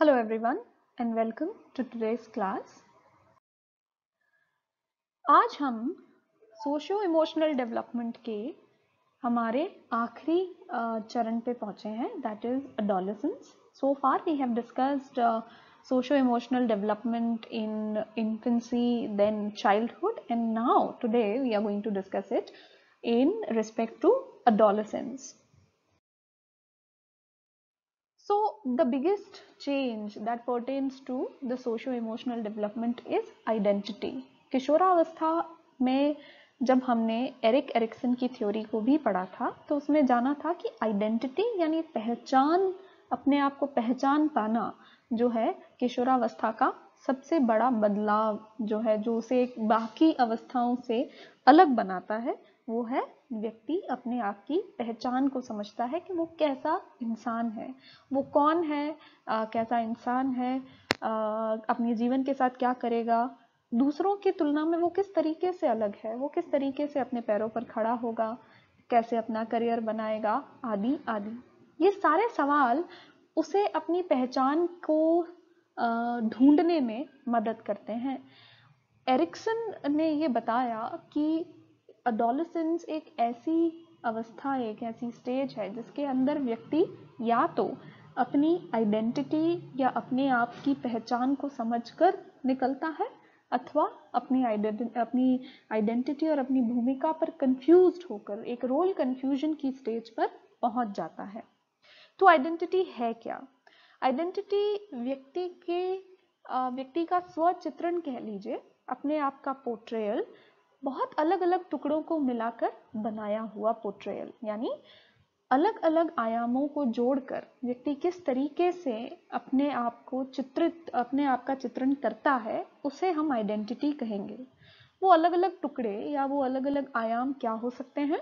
Hello everyone and welcome to today's class. आज हम socio emotional development के हमारे आखिरी चरण पे पहुंचे हैं, that is adolescence. So far we have discussed socio emotional development in infancy, then childhood, and now today we are going to discuss it in respect to adolescence. So the biggest change that pertains to the socio-emotional development is identity. किशोरावस्था में जब हमने Eric Erikson की theory को भी पढ़ा था तो उसमें जाना था कि आइडेंटिटी यानी पहचान, अपने आप को पहचान पाना जो है किशोरावस्था का सबसे बड़ा बदलाव जो है, जो उसे बाकी अवस्थाओं से अलग बनाता है, वो है व्यक्ति अपने आप की पहचान को समझता है कि वो कैसा इंसान है, वो कौन है, कैसा इंसान है, अपने जीवन के साथ क्या करेगा, दूसरों की तुलना में वो किस तरीके से अलग है, वो किस तरीके से अपने पैरों पर खड़ा होगा, कैसे अपना करियर बनाएगा, आदि आदि. ये सारे सवाल उसे अपनी पहचान को ढूंढने में मदद करते हैं. एरिक्सन ने ये बताया कि एडोलेसेंस एक ऐसी अवस्था, एक ऐसी स्टेज है जिसके अंदर व्यक्ति या तो अपनी आइडेंटिटी या अपने आप की पहचान को समझकर निकलता है अथवा अपनी आइडेंटिटी और अपनी भूमिका पर कंफ्यूज्ड होकर एक रोल कंफ्यूजन की स्टेज पर पहुंच जाता है. तो आइडेंटिटी है क्या? आइडेंटिटी व्यक्ति का स्वचित्रण कह लीजिए, अपने आप का पोर्ट्रेयल, बहुत अलग अलग टुकड़ों को मिलाकर बनाया हुआ पोर्ट्रेयल, यानी अलग अलग आयामों को जोड़कर व्यक्ति किस तरीके से अपने आप का चित्रण करता है, उसे हम आइडेंटिटी कहेंगे. वो अलग अलग टुकड़े या वो अलग अलग आयाम क्या हो सकते हैं?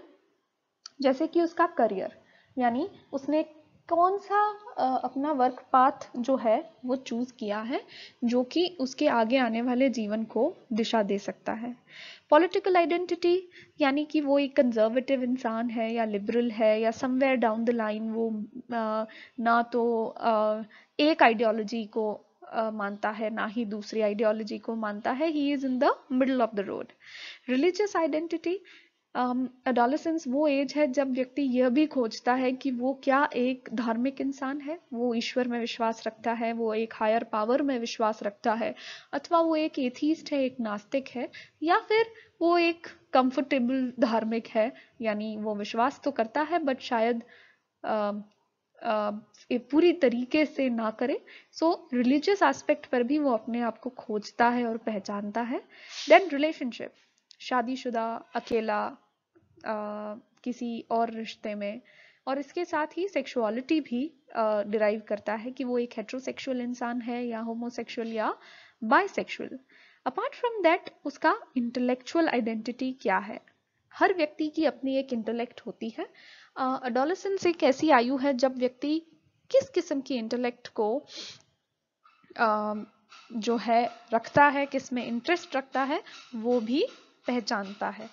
जैसे कि उसका करियर, यानी उसने कौन सा अपना वर्क पाथ जो है वो चूज किया है, जो कि उसके आगे आने वाले जीवन को दिशा दे सकता है. पॉलिटिकल आइडेंटिटी, यानी कि वो एक कंजर्वेटिव इंसान है या लिबरल है, या समवेयर डाउन द लाइन वो ना तो एक आइडियोलॉजी को मानता है, ना ही दूसरी आइडियोलॉजी को मानता है, he is in the middle of the road. Religious identity, adolescence वो एज है जब व्यक्ति यह भी खोजता है कि वो क्या एक धार्मिक इंसान है, वो ईश्वर में विश्वास रखता है, वो एक हायर पावर में विश्वास रखता है, अथवा वो एक एथीस्ट है, एक नास्तिक है, या फिर वो एक कंफर्टेबल धार्मिक है, यानी वो विश्वास तो करता है बट शायद पूरी तरीके से ना करे. सो रिलीजियस एस्पेक्ट पर भी वो अपने आप को खोजता है और पहचानता है. देन रिलेशनशिप, शादीशुदा, अकेला, किसी और रिश्ते में, और इसके साथ ही सेक्सुअलिटी भी डिराइव करता है कि वो एक हेट्रोसेक्सुअल इंसान है या होमोसेक्सुअल या बाइसेक्सुअल. अपार्ट फ्रॉम दैट उसका इंटेलेक्चुअल आइडेंटिटी क्या है? हर व्यक्ति की अपनी एक इंटेलेक्ट होती है. एडोलेसेंस एक ऐसी आयु है जब व्यक्ति किस किस्म की इंटेलेक्ट को जो है रखता है, किस में इंटरेस्ट रखता है, वो भी पहचानता है.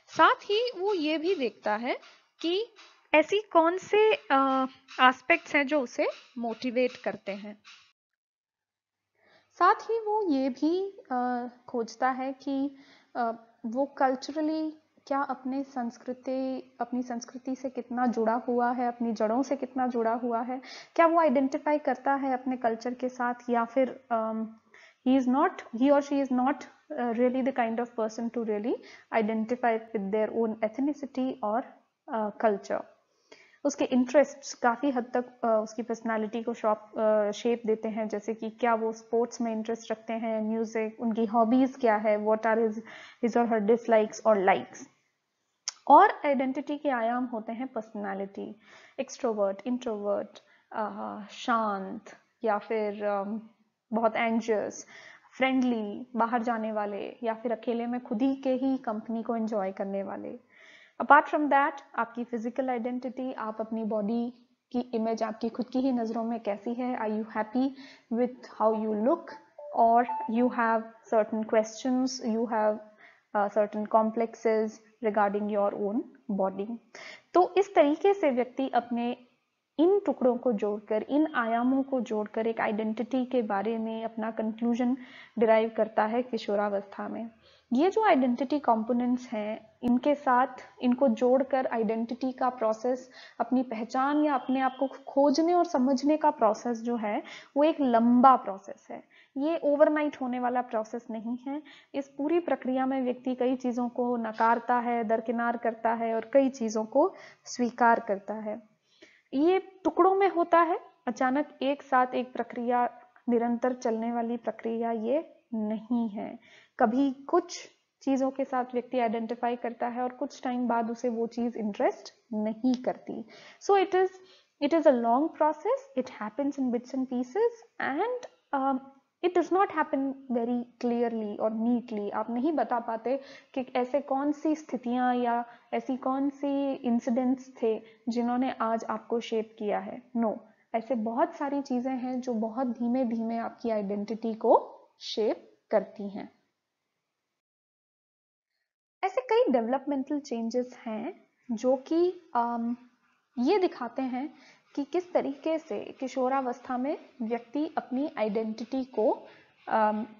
साथ ही वो ये भी देखता है कि ऐसी कौन से एस्पेक्ट्स हैं जो उसे मोटिवेट करते हैं. साथ ही वो ये भी खोजता है कि वो कल्चरली क्या अपनी संस्कृति से कितना जुड़ा हुआ है, अपनी जड़ों से कितना जुड़ा हुआ है, क्या वो आइडेंटिफाई करता है अपने कल्चर के साथ, या फिर he or she is not really the kind of person to really identify with their own ethnicity or culture. उसके इंटरेस्ट्स काफ़ी हद तक उसकी पर्सनालिटी को शेप देते हैं, जैसे कि क्या वो स्पोर्ट्स में इंटरेस्ट रखते हैं, म्यूजिक, उनकी हॉबीज़ क्या है, व्हाट आर हिज और हर डिसलाइक्स और लाइक्स. और आइडेंटिटी के आयाम होते हैं पर्सनालिटी, एक्सट्रोवर्ट, इंट्रोवर्ट, शांत, या फिर बहुत एंग्जियस, फ्रेंडली, बाहर जाने वाले, या फिर अकेले में खुद ही के ही कंपनी को एंजॉय करने वाले. अपार्ट फ्रॉम दैट आपकी फिजिकल आइडेंटिटी, आप अपनी बॉडी की इमेज आपकी खुद की ही नज़रों में कैसी है, are you happy with how you look, और you have certain questions, you have certain complexes regarding your own body. तो इस तरीके से व्यक्ति अपने इन टुकड़ों को जोड़कर, इन आयामों को जोड़कर एक आइडेंटिटी के बारे में अपना कंक्लूजन डिराइव करता है किशोरावस्था में। ये जो आइडेंटिटी कंपोनेंट्स हैं, इनके साथ इनको जोड़कर आइडेंटिटी का प्रोसेस, अपनी पहचान या अपने आप को खोजने और समझने का प्रोसेस जो है वो एक लंबा प्रोसेस है। ये ओवरनाइट होने वाला प्रोसेस नहीं है। इस पूरी प्रक्रिया में व्यक्ति कई चीज़ों को नकारता है, दरकिनार करता है और कई चीज़ों को स्वीकार करता है। ये टुकड़ों में होता है, अचानक एक साथ एक प्रक्रिया, निरंतर चलने वाली प्रक्रिया ये नहीं है। कभी कुछ चीजों के साथ व्यक्ति आइडेंटिफाई करता है और कुछ टाइम बाद उसे वो चीज इंटरेस्ट नहीं करती। So it is a long process, it happens in bits and pieces and it does not happen very clearly और नीटली। आप नहीं बता पाते कि ऐसे कौन सी स्थितियां या ऐसी कौन सी इंसिडेंट्स थे जिन्होंने आज आपको शेप किया है। नो, ऐसे बहुत सारी चीजें हैं जो बहुत धीमे धीमे आपकी आइडेंटिटी को शेप करती हैं। ऐसे कई डेवलपमेंटल चेंजेस हैं जो कि ये दिखाते हैं कि किस तरीके से किशोरावस्था में व्यक्ति अपनी आइडेंटिटी को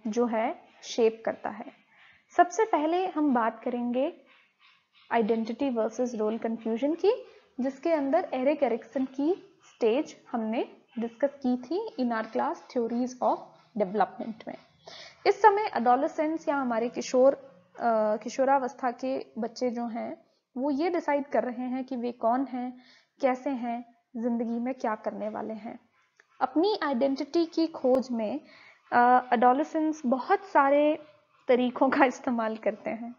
जो है शेप करता है। सबसे पहले हम बात करेंगे आइडेंटिटी वर्सेस रोल कंफ्यूजन की, जिसके अंदर एरिक एरिक्सन की स्टेज हमने डिस्कस की थी in our class theories of development में। इस समय एडोलेसेंस या हमारे किशोरावस्था के बच्चे जो हैं वो ये डिसाइड कर रहे हैं कि वे कौन हैं, कैसे हैं, जिंदगी में क्या करने वाले हैं। अपनी आइडेंटिटी की खोज में एडोलेसेंस बहुत सारे तरीकों का इस्तेमाल करते हैं।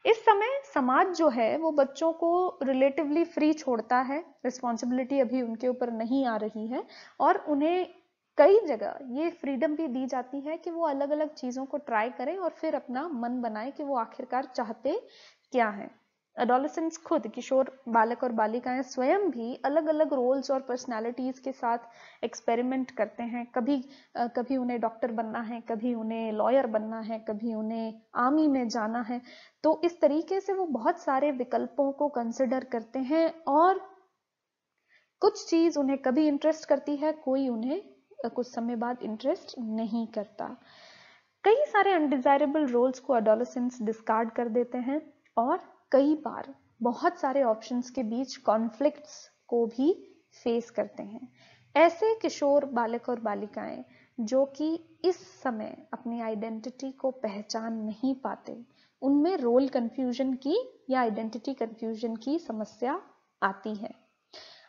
इस समय समाज जो है वो बच्चों को रिलेटिवली फ्री छोड़ता है, रिस्पॉन्सिबिलिटी अभी उनके ऊपर नहीं आ रही है और उन्हें कई जगह ये फ्रीडम भी दी जाती है कि वो अलग अलग चीज़ों को ट्राई करें और फिर अपना मन बनाए कि वो आखिरकार चाहते क्या हैं। एडोलेसेंट्स खुद, किशोर बालक और बालिकाएं स्वयं भी अलग अलग रोल्स और पर्सनालिटीज के साथ एक्सपेरिमेंट करते हैं। कभी उन्हें डॉक्टर बनना है, कभी उन्हें लॉयर बनना है, कभी उन्हें आर्मी में जाना है। तो इस तरीके से वो बहुत सारे विकल्पों को कंसिडर करते हैं और कुछ चीज उन्हें कभी इंटरेस्ट करती है, कोई उन्हें कुछ समय बाद इंटरेस्ट नहीं करता। कई सारे अनडिजायरेबल रोल्स को एडोलेसेंट्स डिस्कार्ड कर देते हैं और कई बार बहुत सारे ऑप्शंस के बीच कॉन्फ्लिक्ट्स को भी फेस करते हैं। ऐसे किशोर बालक और बालिकाएं जो कि इस समय अपनी आइडेंटिटी को पहचान नहीं पाते, उनमें रोल कंफ्यूजन की या आइडेंटिटी कंफ्यूजन की समस्या आती है।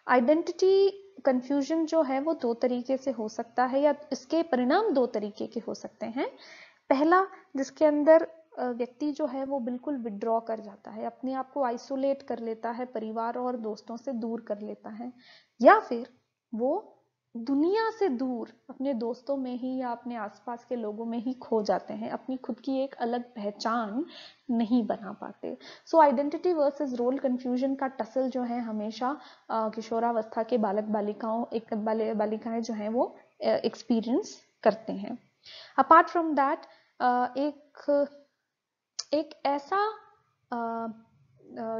आइडेंटिटी कंफ्यूजन जो है वो दो तरीके से हो सकता है या इसके परिणाम दो तरीके के हो सकते हैं। पहला, जिसके अंदर व्यक्ति जो है वो बिल्कुल विड्रॉ कर जाता है, अपने आप को आइसोलेट कर लेता है, परिवार और दोस्तों से दूर कर लेता है, या फिर वो दुनिया से दूर अपने दोस्तों में ही या अपने आसपास के लोगों में ही खो जाते हैं, अपनी खुद की एक अलग पहचान नहीं बना पाते। So identity versus role confusion का टसल जो है हमेशा किशोरावस्था के बालिकाएं जो हैं वो एक्सपीरियंस करते हैं। अपार्ट फ्रॉम दैट एक ऐसा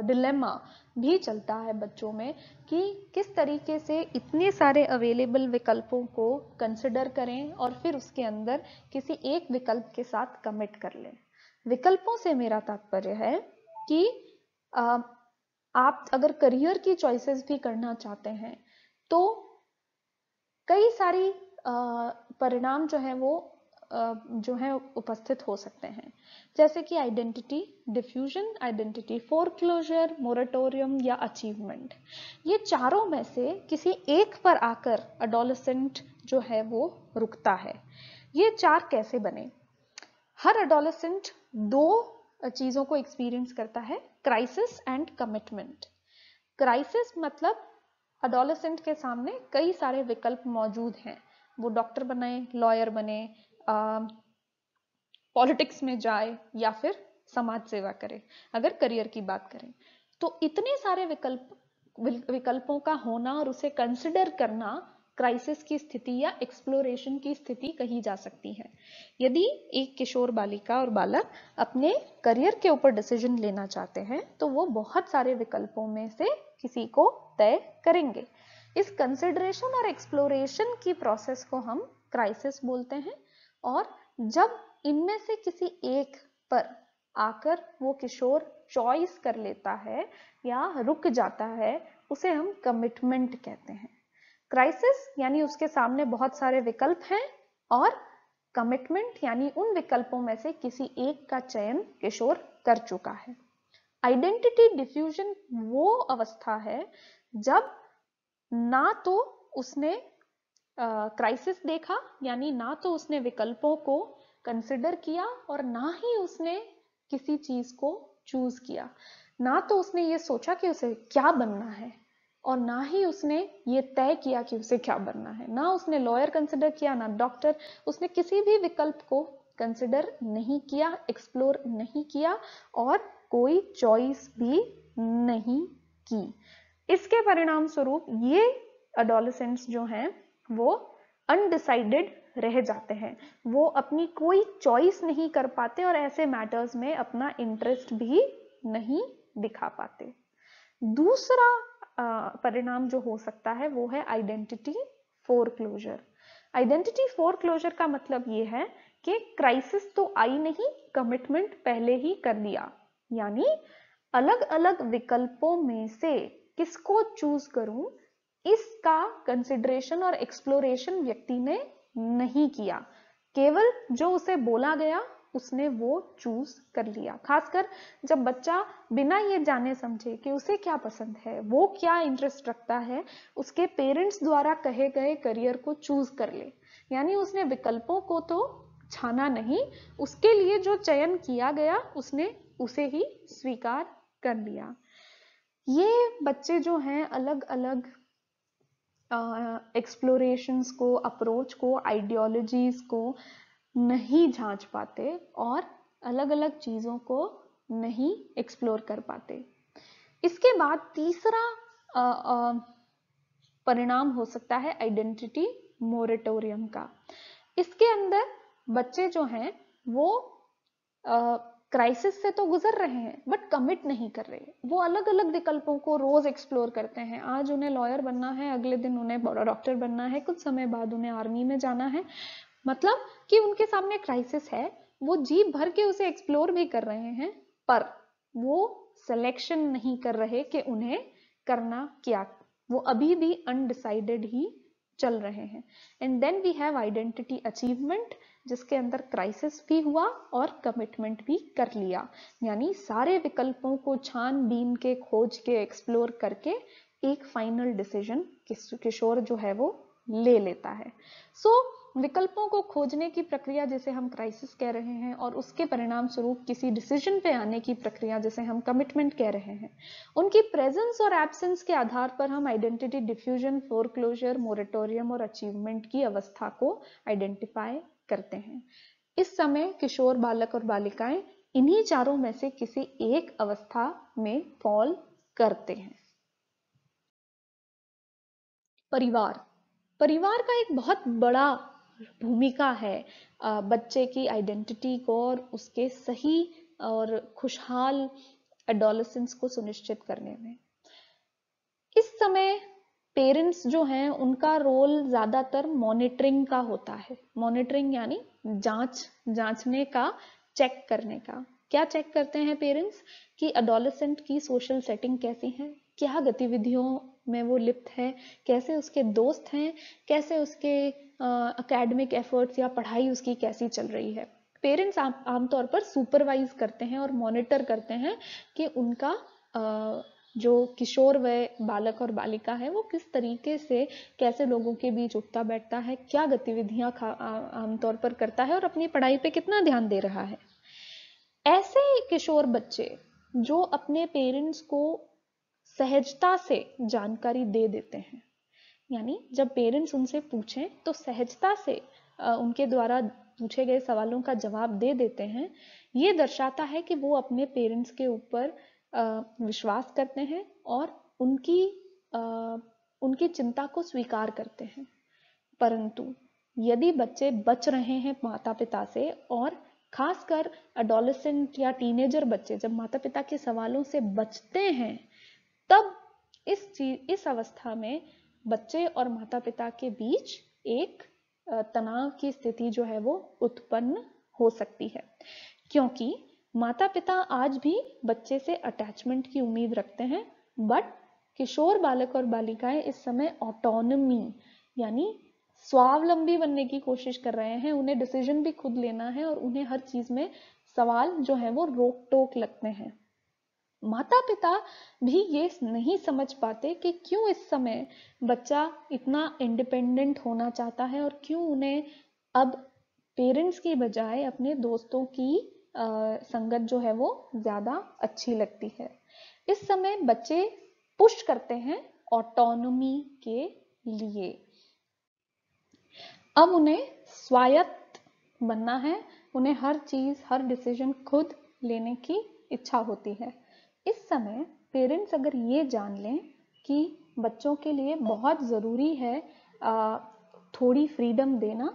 डिलेमा भी चलता है बच्चों में कि किस तरीके से इतने सारे अवेलेबल विकल्पों को कंसिडर करें और फिर उसके अंदर किसी एक विकल्प के साथ कमिट कर लें। विकल्पों से मेरा तात्पर्य है कि आप अगर करियर की चॉइसेस भी करना चाहते हैं तो कई सारी परिणाम जो है वो उपस्थित हो सकते हैं, जैसे कि identity diffusion, identity foreclosure, moratorium या अचीवमेंट। ये चारों में से किसी एक पर आकर एडोलेसेंट जो है वो रुकता है। ये चार कैसे बने? हर एडोलेसेंट दो चीजों को एक्सपीरियंस करता है, क्राइसिस एंड कमिटमेंट। क्राइसिस मतलब एडोलेसेंट के सामने कई सारे विकल्प मौजूद हैं, वो डॉक्टर बने, लॉयर बने, पॉलिटिक्स में जाए या फिर समाज सेवा करे। अगर करियर की बात करें तो इतने सारे विकल्पों का होना और उसे कंसिडर करना क्राइसिस की स्थिति या एक्सप्लोरेशन की स्थिति कही जा सकती है। यदि एक किशोर बालिका और बालक अपने करियर के ऊपर डिसीजन लेना चाहते हैं तो वो बहुत सारे विकल्पों में से किसी को तय करेंगे। इस कंसिडरेशन और एक्सप्लोरेशन की प्रोसेस को हम क्राइसिस बोलते हैं। और जब इनमें से किसी एक पर आकर वो किशोर चॉइस कर लेता है या रुक जाता है, उसे हम कमिटमेंट कहते हैं। क्राइसिस यानी उसके सामने बहुत सारे विकल्प हैं, और कमिटमेंट यानी उन विकल्पों में से किसी एक का चयन किशोर कर चुका है। आइडेंटिटी डिफ्यूजन वो अवस्था है जब ना तो उसने क्राइसिस देखा, यानी ना तो उसने विकल्पों को कंसिडर किया और ना ही उसने किसी चीज को चूज किया। ना तो उसने ये सोचा कि उसे क्या बनना है, और ना ही उसने ये तय किया कि उसे क्या बनना है। ना उसने लॉयर कंसिडर किया, ना डॉक्टर। उसने किसी भी विकल्प को कंसिडर नहीं किया, एक्सप्लोर नहीं किया, और कोई चॉइस भी नहीं की। इसके परिणाम स्वरूप ये एडोलेसेंट्स जो हैं वो अनडिसाइडेड रह जाते हैं। वो अपनी कोई चॉइस नहीं कर पाते और ऐसे मैटर्स में अपना इंटरेस्ट भी नहीं दिखा पाते। दूसरा परिणाम जो हो सकता है वो है आइडेंटिटी फोरक्लोजर। आइडेंटिटी फोरक्लोजर का मतलब ये है कि क्राइसिस तो आई नहीं, कमिटमेंट पहले ही कर लिया। यानी अलग अलग विकल्पों में से किसको चूज करूं, इसका कंसिडरेशन और एक्सप्लोरेशन व्यक्ति ने नहीं किया। केवल जो उसे बोला गया उसने वो चूज कर लिया। खासकर जब बच्चा बिना ये जाने समझे कि उसे क्या पसंद है, वो क्या इंटरेस्ट रखता है, उसके पेरेंट्स द्वारा कहे गए करियर को चूज कर ले। यानी उसने विकल्पों को तो छाना नहीं, उसके लिए जो चयन किया गया उसने उसे ही स्वीकार कर लिया। ये बच्चे जो हैं अलग अलग एक्सप्लोरेशंस को, अप्रोच को, आइडियोलॉजीज को नहीं झांच पाते और अलग अलग चीजों को नहीं एक्सप्लोर कर पाते। इसके बाद तीसरा परिणाम हो सकता है आइडेंटिटी मोरेटोरियम का। इसके अंदर बच्चे जो हैं वो क्राइसिस से तो गुजर रहे हैं बट कमिट नहीं कर रहे। वो अलग अलग विकल्पों को रोज एक्सप्लोर करते हैं। आज उन्हें लॉयर बनना है, अगले दिन उन्हें बड़ा डॉक्टर बनना है, कुछ समय बाद उन्हें आर्मी में जाना है। मतलब कि उनके सामने क्राइसिस है, वो जी भर के उसे एक्सप्लोर भी कर रहे हैं, पर वो सिलेक्शन नहीं कर रहे कि उन्हें करना क्या। वो अभी भी अनडिसाइडेड ही चल रहे हैं। And then we have identity achievement, जिसके अंदर क्राइसिस भी हुआ और कमिटमेंट भी कर लिया। यानी सारे विकल्पों को छानबीन के, खोज के, एक्सप्लोर करके एक फाइनल डिसीजन किशोर जो है वो ले लेता है। विकल्पों को खोजने की प्रक्रिया जिसे हम क्राइसिस कह रहे हैं, और उसके परिणाम स्वरूप किसी डिसीजन पे आने की प्रक्रिया जिसे हम कमिटमेंट कह रहे हैं, उनकी प्रेजेंस और एब्सेंस के आधार पर हम आइडेंटिटी डिफ्यूजन, फोरक्लोजर, मोरेटोरियम और अचीवमेंट की अवस्था को आइडेंटिफाई करते हैं। इस समय किशोर बालक और बालिकाएं इन्हीं चारों में से किसी एक अवस्था में फॉल करते हैं। परिवार का एक बहुत बड़ा भूमिका है बच्चे की आइडेंटिटी को और उसके सही और खुशहाल एडोलेसेंस को सुनिश्चित करने में। इस समय पेरेंट्स जो हैं उनका रोल ज्यादातर मॉनिटरिंग का होता है। मॉनिटरिंग यानी जांचने का, चेक करने का। क्या चेक करते हैं पेरेंट्स कि एडोलेसेंट की सोशल सेटिंग कैसी है, क्या गतिविधियों में वो लिप्त है, कैसे उसके दोस्त हैं, कैसे उसके एकेडमिक एफर्ट्स या पढ़ाई उसकी कैसी चल रही है। पेरेंट्स आमतौर पर सुपरवाइज करते हैं और मॉनिटर करते हैं कि उनका जो किशोर वय बालक और बालिका है वो किस तरीके से, कैसे लोगों के बीच उठता बैठता है, क्या गतिविधियां आमतौर पर करता है और अपनी पढ़ाई पे कितना ध्यान दे रहा है। ऐसे किशोर बच्चे जो अपने पेरेंट्स को सहजता से जानकारी दे देते हैं, यानी जब पेरेंट्स उनसे पूछें तो सहजता से उनके द्वारा पूछे गए सवालों का जवाब दे देते हैं, ये दर्शाता है कि वो अपने पेरेंट्स के ऊपर विश्वास करते हैं और उनकी चिंता को स्वीकार करते हैं। परंतु यदि बच्चे बच रहे हैं माता पिता से, और खासकर एडोलेसेंट या टीनेजर बच्चे जब माता पिता के सवालों से बचते हैं, तब इस अवस्था में बच्चे और माता पिता के बीच एक तनाव की स्थिति जो है वो उत्पन्न हो सकती है, क्योंकि माता पिता आज भी बच्चे से अटैचमेंट की उम्मीद रखते हैं, बट किशोर बालक और बालिकाएं इस समय ऑटोनमी यानी स्वावलंबी बनने की कोशिश कर रहे हैं। उन्हें डिसीजन भी खुद लेना है और उन्हें हर चीज में सवाल जो है वो रोक टोक लगते हैं। माता पिता भी ये नहीं समझ पाते कि क्यों इस समय बच्चा इतना इंडिपेंडेंट होना चाहता है और क्यों उन्हें अब पेरेंट्स की बजाय अपने दोस्तों की संगत जो है वो ज्यादा अच्छी लगती है। इस समय बच्चे पुश करते हैं ऑटोनॉमी के लिए। अब उन्हें स्वायत्त बनना है, उन्हें हर चीज हर डिसीजन खुद लेने की इच्छा होती है। इस समय पेरेंट्स अगर ये जान लें कि बच्चों के लिए बहुत ज़रूरी है थोड़ी फ्रीडम देना,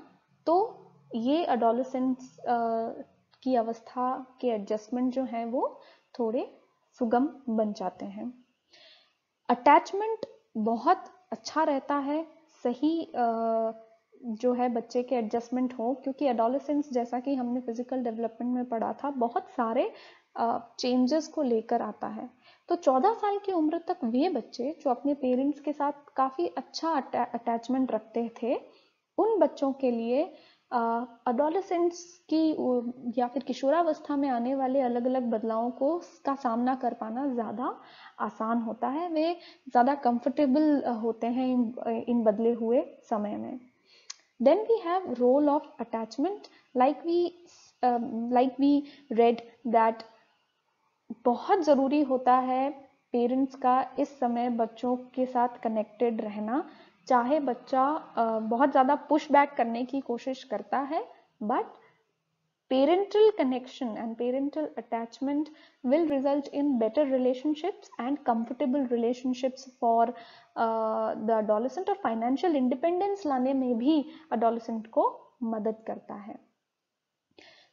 तो ये एडोलेसेंस की अवस्था के एडजस्टमेंट जो है वो थोड़े सुगम बन जाते हैं। अटैचमेंट बहुत अच्छा रहता है, सही जो है बच्चे के एडजस्टमेंट हो, क्योंकि एडोलेसेंस जैसा कि हमने फिजिकल डेवलपमेंट में पढ़ा था बहुत सारे चेंजेस को लेकर आता है। तो 14 साल की उम्र तक वे बच्चे जो अपने पेरेंट्स के साथ काफ़ी अच्छा अटैचमेंट रखते थे, उन बच्चों के लिए एडोलेसेंस की या फिर किशोरावस्था में आने वाले अलग अलग बदलावों का सामना कर पाना ज़्यादा आसान होता है। वे ज़्यादा कंफर्टेबल होते हैं इन बदले हुए समय में। Then we have role of attachment, like we read that बहुत ज़रूरी होता है पेरेंट्स का इस समय बच्चों के साथ कनेक्टेड रहना। चाहे बच्चा बहुत ज़्यादा पुश बैक करने की कोशिश करता है, but parental connection and parental attachment will result in better relationships and comfortable relationships for the adolescent, और financial independence लाने में भी adolescent को मदद करता है।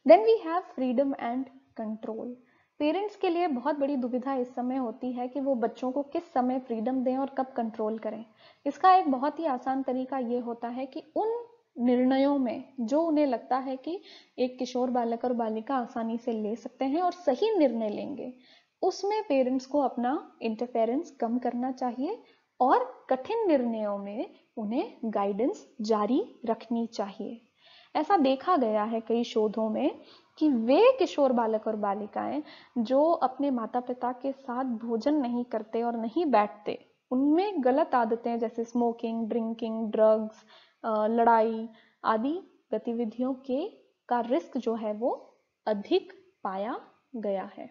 Then we have freedom and control. Parents के लिए बहुत बड़ी दुविधा इस समय होती है कि वो बच्चों को किस समय फ्रीडम दें और कब कंट्रोल करें। इसका एक बहुत ही आसान तरीका ये होता है कि उन निर्णयों में जो उन्हें लगता है कि एक किशोर बालक और बालिका आसानी से ले सकते हैं और सही निर्णय लेंगे, उसमें पेरेंट्स को अपना इंटरफेरेंस कम करना चाहिए और कठिन निर्णयों में उन्हें गाइडेंस जारी रखनी चाहिए। ऐसा देखा गया है कई शोधों में कि वे किशोर बालक और बालिकाएं जो अपने माता पिता के साथ भोजन नहीं करते और नहीं बैठते, उनमें गलत आदतें जैसे स्मोकिंग, ड्रिंकिंग, ड्रग्स, लड़ाई आदि गतिविधियों का रिस्क जो है वो अधिक पाया गया है।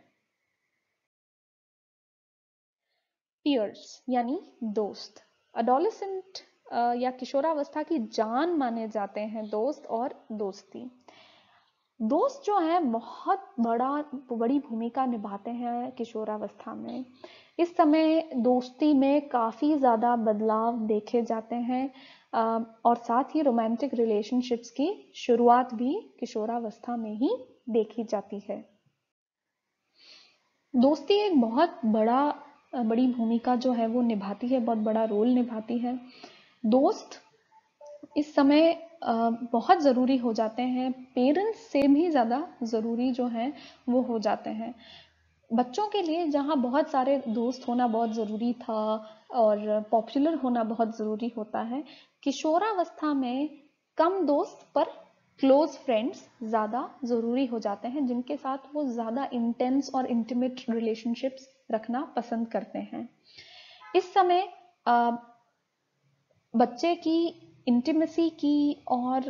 पीयर्स यानी दोस्त, एडोलेसेंट या किशोरावस्था की जान माने जाते हैं दोस्त और दोस्ती। दोस्त जो है बहुत बड़ी भूमिका निभाते हैं किशोरावस्था में। इस समय दोस्ती में काफ़ी ज़्यादा बदलाव देखे जाते हैं और साथ ही रोमांटिक रिलेशनशिप्स की शुरुआत भी किशोरावस्था में ही देखी जाती है। दोस्ती एक बहुत बड़ी भूमिका जो है वो निभाती है, बहुत बड़ा रोल निभाती है। दोस्त इस समय बहुत ज़रूरी हो जाते हैं, पेरेंट्स से भी ज़्यादा ज़रूरी जो हैं वो हो जाते हैं। बच्चों के लिए जहाँ बहुत सारे दोस्त होना बहुत ज़रूरी था और पॉपुलर होना बहुत ज़रूरी होता है, किशोरावस्था में कम दोस्त पर क्लोज फ्रेंड्स ज़्यादा ज़रूरी हो जाते हैं, जिनके साथ वो ज़्यादा इंटेंस और इंटीमेट रिलेशनशिप्स रखना पसंद करते हैं। इस समय बच्चे की इंटीमेसी की और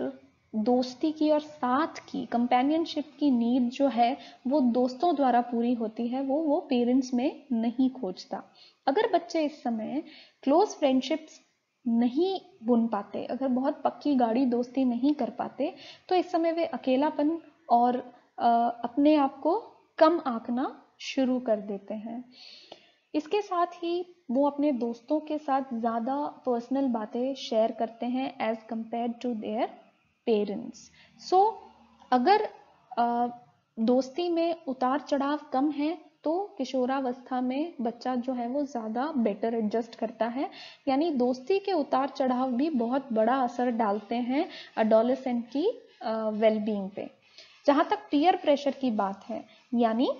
दोस्ती की और साथ की कंपेनियनशिप की नीड जो है वो दोस्तों द्वारा पूरी होती है, वो पेरेंट्स में नहीं खोजता। अगर बच्चे इस समय क्लोज फ्रेंडशिप्स नहीं बुन पाते, अगर बहुत पक्की गाढ़ी दोस्ती नहीं कर पाते, तो इस समय वे अकेलापन और अपने आप को कम आंकना शुरू कर देते हैं। इसके साथ ही वो अपने दोस्तों के साथ ज़्यादा पर्सनल बातें शेयर करते हैं as compare to their parents. So अगर दोस्ती में उतार चढ़ाव कम है तो किशोरावस्था में बच्चा जो है वो ज़्यादा बेटर एडजस्ट करता है, यानी दोस्ती के उतार चढ़ाव भी बहुत बड़ा असर डालते हैं एडोलेसेंट की वेलबींग पे। जहाँ तक पीयर प्रेशर की बात है, यानी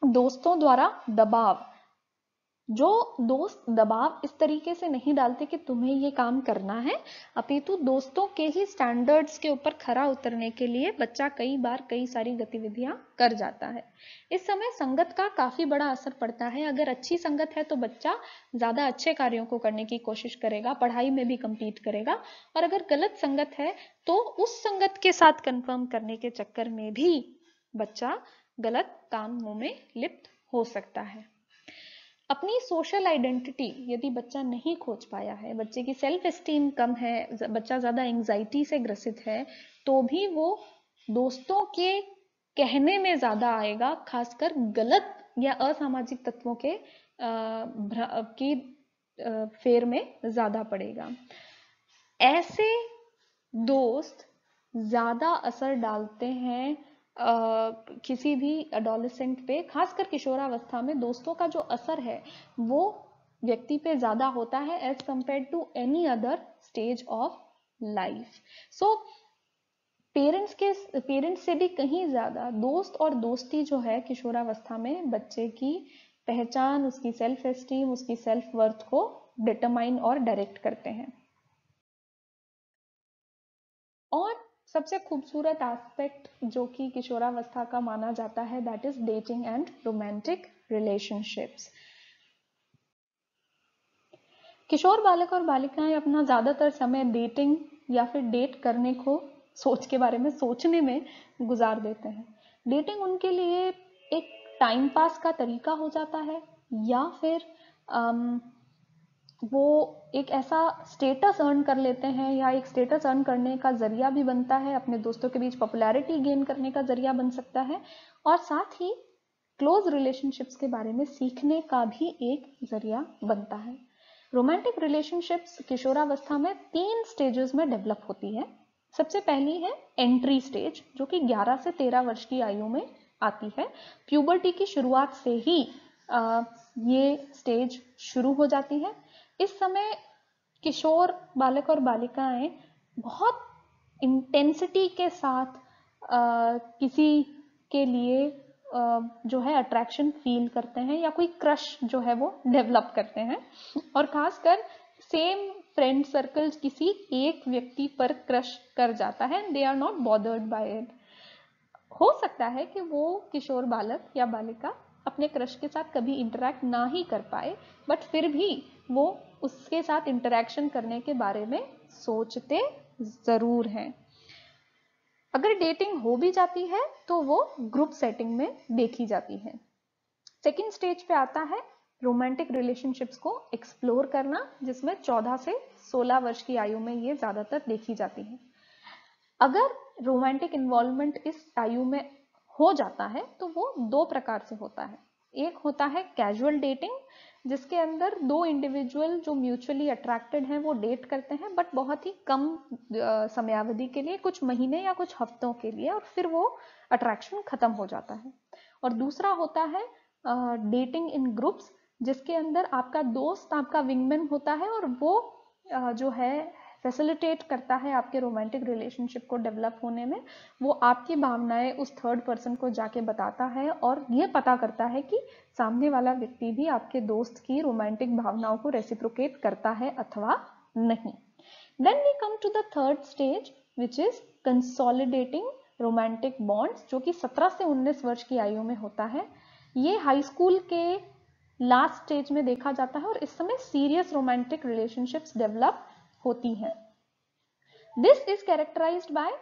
दोस्तों द्वारा दबाव, जो दोस्त दबाव इस तरीके से नहीं डालते कि तुम्हें ये काम करना है, अपितु दोस्तों के ही स्टैंडर्ड्स के ऊपर खरा उतरने के लिए बच्चा कई बार कई सारी गतिविधियां कर जाता है। इस समय संगत का काफी बड़ा असर पड़ता है। अगर अच्छी संगत है तो बच्चा ज्यादा अच्छे कार्यों को करने की कोशिश करेगा, पढ़ाई में भी compete करेगा, और अगर गलत संगत है तो उस संगत के साथ कंफर्म करने के चक्कर में भी बच्चा गलत कामों में लिप्त हो सकता है। अपनी सोशल आइडेंटिटी यदि बच्चा नहीं खोज पाया है, बच्चे की सेल्फ एस्टीम कम है, बच्चा ज़्यादा एंग्जाइटी से ग्रसित है, तो भी वो दोस्तों के कहने में ज़्यादा आएगा, खासकर गलत या असामाजिक तत्वों के की फेर में ज़्यादा पड़ेगा। ऐसे दोस्त ज़्यादा असर डालते हैं किसी भी एडोलेसेंट पे, खासकर किशोरावस्था में दोस्तों का जो असर है वो व्यक्ति पे ज्यादा होता है as compare to any other stage of life. So parents से भी कहीं ज्यादा दोस्त और दोस्ती जो है किशोरावस्था में बच्चे की पहचान, उसकी सेल्फ एस्टीम, उसकी सेल्फ वर्थ को डिटरमाइन और डायरेक्ट करते हैं। और सबसे खूबसूरत एस्पेक्ट जो कि किशोरावस्था का माना जाता है, that is dating and romantic relationships. किशोर बालक और बालिकाएं अपना ज्यादातर समय डेटिंग या फिर डेट करने को सोच के बारे में सोचने में गुजार देते हैं। डेटिंग उनके लिए एक टाइम पास का तरीका हो जाता है, या फिर वो एक ऐसा स्टेटस अर्न कर लेते हैं, या एक स्टेटस अर्न करने का जरिया भी बनता है, अपने दोस्तों के बीच पॉपुलैरिटी गेन करने का जरिया बन सकता है, और साथ ही क्लोज रिलेशनशिप्स के बारे में सीखने का भी एक जरिया बनता है। रोमांटिक रिलेशनशिप्स किशोरावस्था में 3 स्टेजेस में डेवलप होती है। सबसे पहली है एंट्री स्टेज, जो कि 11 से 13 वर्ष की आयु में आती है। प्यूबर्टी की शुरुआत से ही ये स्टेज शुरू हो जाती है। इस समय किशोर बालक और बालिकाएं बहुत इंटेंसिटी के साथ किसी के लिए जो है अट्रैक्शन फील करते हैं, या कोई क्रश जो है वो डेवलप करते हैं, और खासकर सेम फ्रेंड सर्कल किसी एक व्यक्ति पर क्रश कर जाता है। They are not bothered by it. हो सकता है कि वो किशोर बालक या बालिका अपने क्रश के साथ कभी इंटरैक्ट ना ही कर पाए, बट फिर भी वो उसके साथ इंटरैक्शन करने के बारे में सोचते जरूर हैं। अगर डेटिंग हो भी जाती है तो वो ग्रुप सेटिंग में देखी जाती है। सेकेंड स्टेज पे आता है रोमांटिक रिलेशनशिप्स को एक्सप्लोर करना, जिसमें 14 से 16 वर्ष की आयु में ये ज्यादातर देखी जाती है। अगर रोमांटिक इन्वॉल्वमेंट इस आयु में हो जाता है तो वो 2 प्रकार से होता है। एक होता है कैजुअल डेटिंग, जिसके अंदर 2 इंडिविजुअल जो म्यूचुअली अट्रैक्टेड हैं वो डेट करते हैं, बट बहुत ही कम समयावधि के लिए, कुछ महीने या कुछ हफ्तों के लिए, और फिर वो अट्रैक्शन खत्म हो जाता है। और दूसरा होता है डेटिंग इन ग्रुप्स, जिसके अंदर आपका दोस्त आपका विंगमैन होता है, और वो जो है फैसिलिटेट करता है आपके रोमांटिक रिलेशनशिप को डेवलप होने में। वो आपकी भावनाएं उस थर्ड पर्सन को जाके बताता है, और ये पता करता है कि सामने वाला व्यक्ति भी आपके दोस्त की रोमांटिक भावनाओं को रेसिप्रोकेट करता है अथवा नहीं। Then we come to the third stage, which is consolidating romantic bonds, जो कि 17 से 19 वर्ष की आयु में होता है। ये हाई स्कूल के लास्ट स्टेज में देखा जाता है, और इस समय सीरियस रोमांटिक रिलेशनशिप्स डेवलप होती हैं। This is characterized by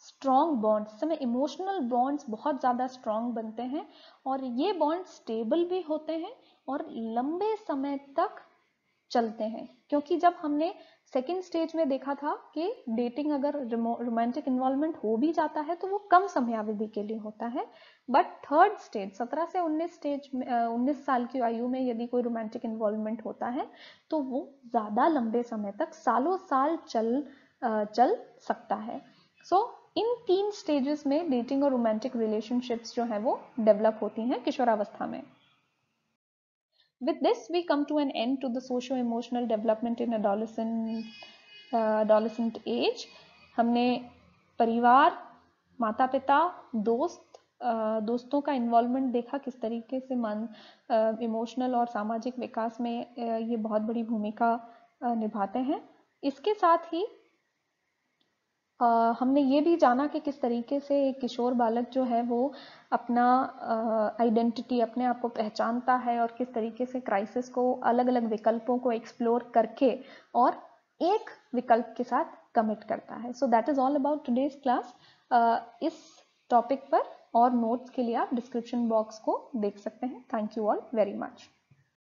strong bonds. इस समय इमोशनल बॉन्ड्स बहुत ज्यादा स्ट्रॉन्ग बनते हैं, और ये बॉन्ड स्टेबल भी होते हैं और लंबे समय तक चलते हैं। क्योंकि जब हमने सेकेंड स्टेज में देखा था कि डेटिंग अगर रोमांटिक इन्वॉल्वमेंट हो भी जाता है तो वो कम समयावधि के लिए होता है, बट थर्ड स्टेज 17 से 19 साल की आयु में यदि कोई रोमांटिक इन्वॉल्वमेंट होता है तो वो ज्यादा लंबे समय तक, सालों साल चल सकता है। सो इन 3 स्टेजेस में डेटिंग और रोमांटिक रिलेशनशिप्स जो है वो डेवलप होती हैं किशोरावस्था में। With this, we come to an end to the socio-emotional development in adolescent age. हमने परिवार, माता पिता, दोस्तों का इन्वॉल्वमेंट देखा, किस तरीके से इमोशनल और सामाजिक विकास में ये बहुत बड़ी भूमिका निभाते हैं। इसके साथ ही हमने ये भी जाना कि किस तरीके से एक किशोर बालक जो है वो अपना आइडेंटिटी, अपने आप को पहचानता है और किस तरीके से क्राइसिस को, अलग अलग विकल्पों को एक्सप्लोर करके और एक विकल्प के साथ कमिट करता है। So that is all about today's class. इस टॉपिक पर और नोट्स के लिए आप डिस्क्रिप्शन बॉक्स को देख सकते हैं। Thank you all very much.